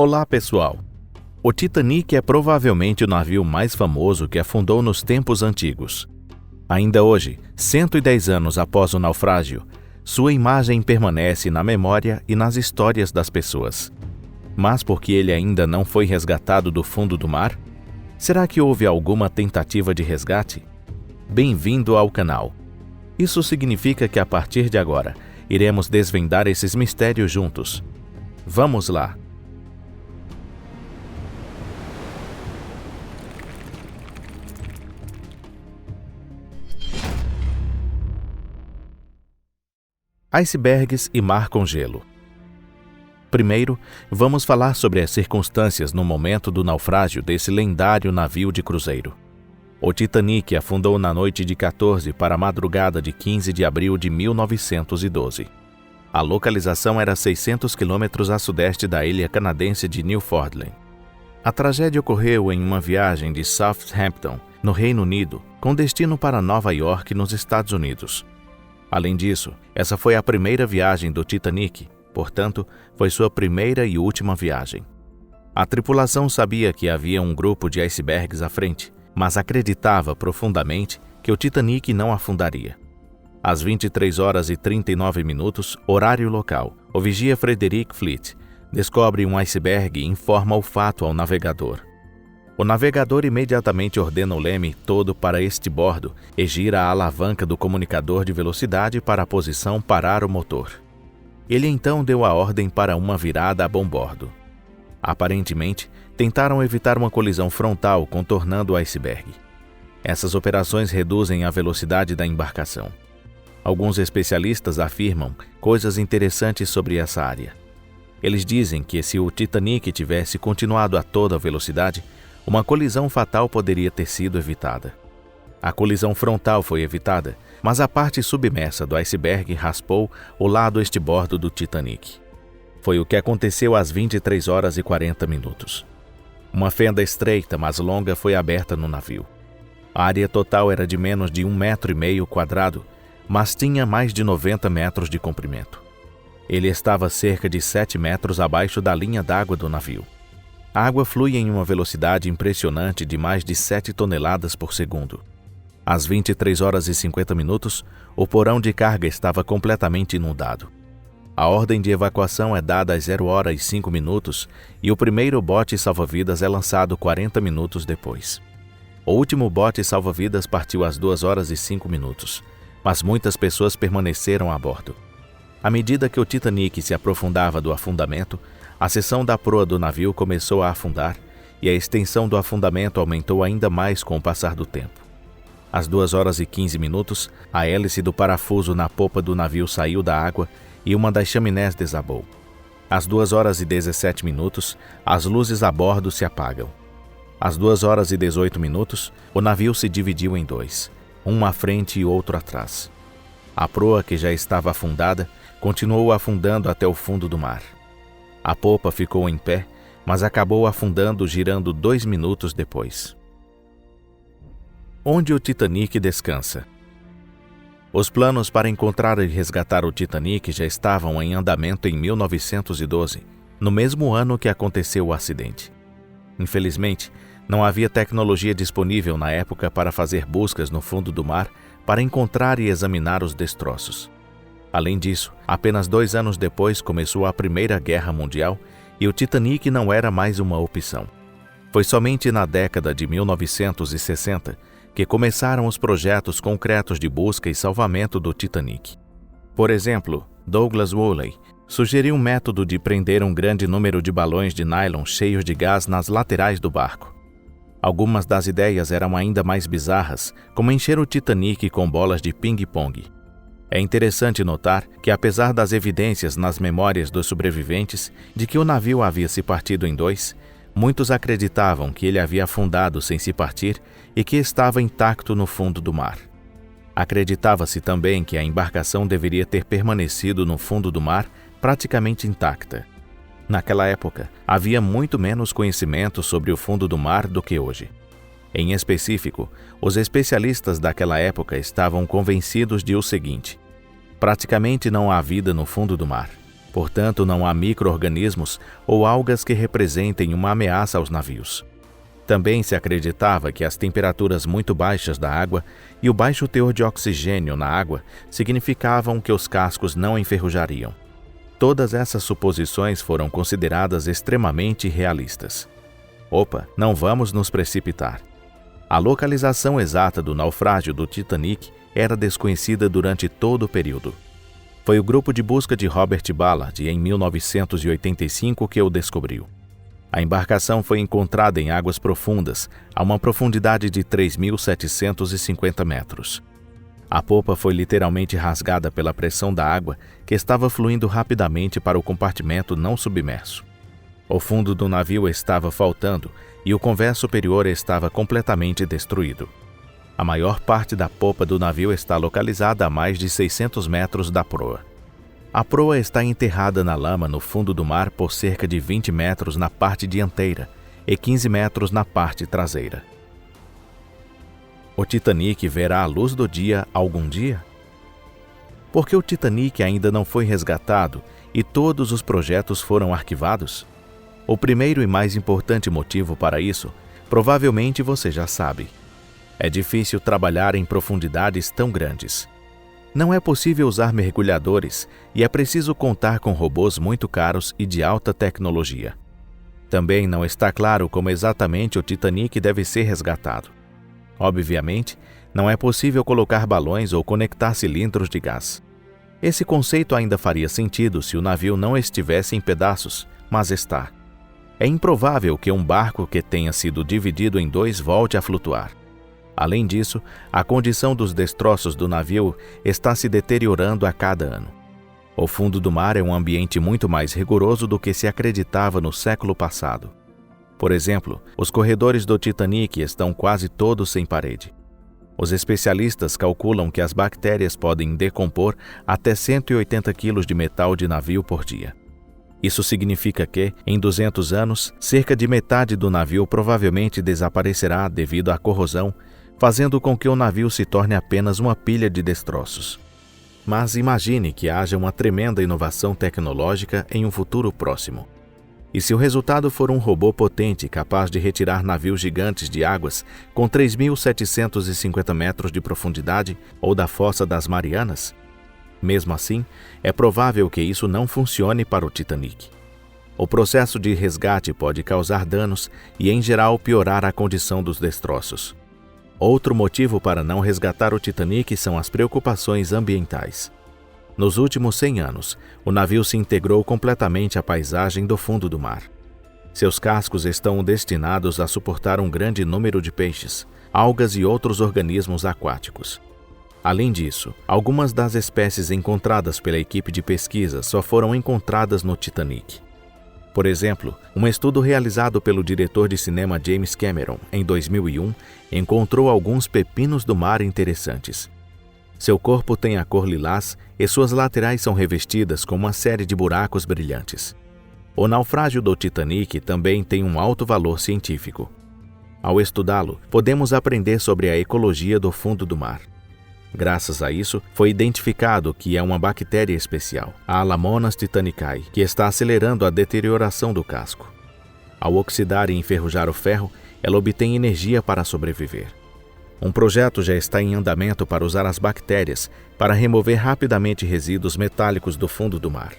Olá, pessoal! O Titanic é provavelmente o navio mais famoso que afundou nos tempos antigos. Ainda hoje, 110 anos após o naufrágio, sua imagem permanece na memória e nas histórias das pessoas. Mas por que ele ainda não foi resgatado do fundo do mar? Será que houve alguma tentativa de resgate? Bem-vindo ao canal! Isso significa que a partir de agora, iremos desvendar esses mistérios juntos. Vamos lá! Icebergs e mar com gelo. Primeiro, vamos falar sobre as circunstâncias no momento do naufrágio desse lendário navio de cruzeiro. O Titanic afundou na noite de 14 para a madrugada de 15 de abril de 1912. A localização era 600 quilômetros a sudeste da ilha canadense de Newfoundland. A tragédia ocorreu em uma viagem de Southampton, no Reino Unido, com destino para Nova York, nos Estados Unidos. Além disso, essa foi a primeira viagem do Titanic, portanto, foi sua primeira e última viagem. A tripulação sabia que havia um grupo de icebergs à frente, mas acreditava profundamente que o Titanic não afundaria. Às 23 horas e 39 minutos, horário local, o vigia Frederick Fleet descobre um iceberg e informa o fato ao navegador. O navegador imediatamente ordena o leme todo para estibordo e gira a alavanca do comunicador de velocidade para a posição parar o motor. Ele então deu a ordem para uma virada a bombordo. Aparentemente, tentaram evitar uma colisão frontal contornando o iceberg. Essas operações reduzem a velocidade da embarcação. Alguns especialistas afirmam coisas interessantes sobre essa área. Eles dizem que se o Titanic tivesse continuado a toda velocidade, uma colisão fatal poderia ter sido evitada. A colisão frontal foi evitada, mas a parte submersa do iceberg raspou o lado estibordo do Titanic. Foi o que aconteceu às 23 horas e 40 minutos. Uma fenda estreita, mas longa, foi aberta no navio. A área total era de menos de 1,5 metro quadrado, mas tinha mais de 90 metros de comprimento. Ele estava cerca de 7 metros abaixo da linha d'água do navio. A água flui em uma velocidade impressionante de mais de 7 toneladas por segundo. Às 23 horas e 50 minutos, o porão de carga estava completamente inundado. A ordem de evacuação é dada às 0 horas e 5 minutos e o primeiro bote salva-vidas é lançado 40 minutos depois. O último bote salva-vidas partiu às 2 horas e 5 minutos, mas muitas pessoas permaneceram a bordo. À medida que o Titanic se aprofundava do afundamento, a seção da proa do navio começou a afundar e a extensão do afundamento aumentou ainda mais com o passar do tempo. Às 2 horas e 15 minutos, a hélice do parafuso na popa do navio saiu da água e uma das chaminés desabou. Às 2 horas e 17 minutos, as luzes a bordo se apagam. Às 2 horas e 18 minutos, o navio se dividiu em dois, um à frente e outro atrás. A proa, que já estava afundada, continuou afundando até o fundo do mar. A popa ficou em pé, mas acabou afundando girando 2 minutos depois. Onde o Titanic descansa? Os planos para encontrar e resgatar o Titanic já estavam em andamento em 1912, no mesmo ano que aconteceu o acidente. Infelizmente, não havia tecnologia disponível na época para fazer buscas no fundo do mar para encontrar e examinar os destroços. Além disso, apenas 2 anos depois começou a Primeira Guerra Mundial e o Titanic não era mais uma opção. Foi somente na década de 1960 que começaram os projetos concretos de busca e salvamento do Titanic. Por exemplo, Douglas Woolley sugeriu um método de prender um grande número de balões de nylon cheios de gás nas laterais do barco. Algumas das ideias eram ainda mais bizarras, como encher o Titanic com bolas de ping-pong. É interessante notar que, apesar das evidências nas memórias dos sobreviventes de que o navio havia se partido em dois, muitos acreditavam que ele havia afundado sem se partir e que estava intacto no fundo do mar. Acreditava-se também que a embarcação deveria ter permanecido no fundo do mar praticamente intacta. Naquela época, havia muito menos conhecimento sobre o fundo do mar do que hoje. Em específico, os especialistas daquela época estavam convencidos de o seguinte: praticamente não há vida no fundo do mar. Portanto, não há micro-organismos ou algas que representem uma ameaça aos navios. Também se acreditava que as temperaturas muito baixas da água e o baixo teor de oxigênio na água significavam que os cascos não enferrujariam. Todas essas suposições foram consideradas extremamente realistas. Opa, não vamos nos precipitar. A localização exata do naufrágio do Titanic era desconhecida durante todo o período. Foi o grupo de busca de Robert Ballard, em 1985, que o descobriu. A embarcação foi encontrada em águas profundas, a uma profundidade de 3.750 metros. A popa foi literalmente rasgada pela pressão da água, que estava fluindo rapidamente para o compartimento não submerso. O fundo do navio estava faltando e o convés superior estava completamente destruído. A maior parte da popa do navio está localizada a mais de 600 metros da proa. A proa está enterrada na lama no fundo do mar por cerca de 20 metros na parte dianteira e 15 metros na parte traseira. O Titanic verá a luz do dia algum dia? Por que o Titanic ainda não foi resgatado e todos os projetos foram arquivados? O primeiro e mais importante motivo para isso, provavelmente você já sabe. É difícil trabalhar em profundidades tão grandes. Não é possível usar mergulhadores e é preciso contar com robôs muito caros e de alta tecnologia. Também não está claro como exatamente o Titanic deve ser resgatado. Obviamente, não é possível colocar balões ou conectar cilindros de gás. Esse conceito ainda faria sentido se o navio não estivesse em pedaços, mas está. É improvável que um barco que tenha sido dividido em dois volte a flutuar. Além disso, a condição dos destroços do navio está se deteriorando a cada ano. O fundo do mar é um ambiente muito mais rigoroso do que se acreditava no século passado. Por exemplo, os corredores do Titanic estão quase todos sem parede. Os especialistas calculam que as bactérias podem decompor até 180 quilos de metal de navio por dia. Isso significa que, em 200 anos, cerca de metade do navio provavelmente desaparecerá devido à corrosão, fazendo com que o navio se torne apenas uma pilha de destroços. Mas imagine que haja uma tremenda inovação tecnológica em um futuro próximo. E se o resultado for um robô potente capaz de retirar navios gigantes de águas com 3.750 metros de profundidade ou da Fossa das Marianas? Mesmo assim, é provável que isso não funcione para o Titanic. O processo de resgate pode causar danos e, em geral, piorar a condição dos destroços. Outro motivo para não resgatar o Titanic são as preocupações ambientais. Nos últimos 100 anos, o navio se integrou completamente à paisagem do fundo do mar. Seus cascos estão destinados a suportar um grande número de peixes, algas e outros organismos aquáticos. Além disso, algumas das espécies encontradas pela equipe de pesquisa só foram encontradas no Titanic. Por exemplo, um estudo realizado pelo diretor de cinema James Cameron, em 2001, encontrou alguns pepinos do mar interessantes. Seu corpo tem a cor lilás e suas laterais são revestidas com uma série de buracos brilhantes. O naufrágio do Titanic também tem um alto valor científico. Ao estudá-lo, podemos aprender sobre a ecologia do fundo do mar. Graças a isso, foi identificado que é uma bactéria especial, a Alamonas titanicae, que está acelerando a deterioração do casco. Ao oxidar e enferrujar o ferro, ela obtém energia para sobreviver. Um projeto já está em andamento para usar as bactérias para remover rapidamente resíduos metálicos do fundo do mar.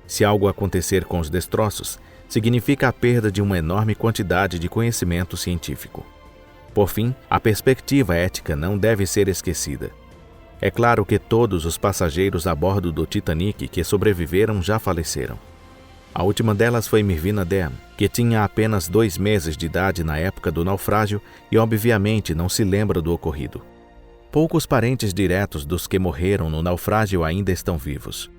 Se algo acontecer com os destroços, significa a perda de uma enorme quantidade de conhecimento científico. Por fim, a perspectiva ética não deve ser esquecida. É claro que todos os passageiros a bordo do Titanic que sobreviveram já faleceram. A última delas foi Mirvina Dern, que tinha apenas 2 meses de idade na época do naufrágio e obviamente não se lembra do ocorrido. Poucos parentes diretos dos que morreram no naufrágio ainda estão vivos.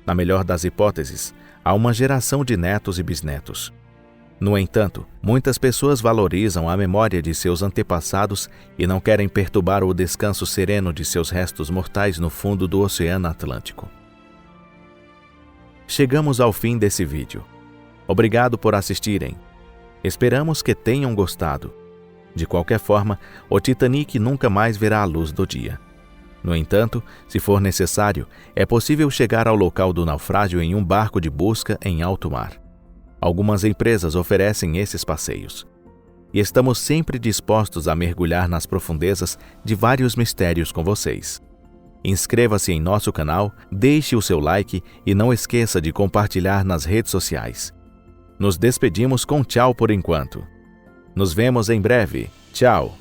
Na melhor das hipóteses, há uma geração de netos e bisnetos. No entanto, muitas pessoas valorizam a memória de seus antepassados e não querem perturbar o descanso sereno de seus restos mortais no fundo do Oceano Atlântico. Chegamos ao fim desse vídeo. Obrigado por assistirem. Esperamos que tenham gostado. De qualquer forma, o Titanic nunca mais verá a luz do dia. No entanto, se for necessário, é possível chegar ao local do naufrágio em um barco de busca em alto mar. Algumas empresas oferecem esses passeios. E estamos sempre dispostos a mergulhar nas profundezas de vários mistérios com vocês. Inscreva-se em nosso canal, deixe o seu like e não esqueça de compartilhar nas redes sociais. Nos despedimos com tchau por enquanto. Nos vemos em breve. Tchau!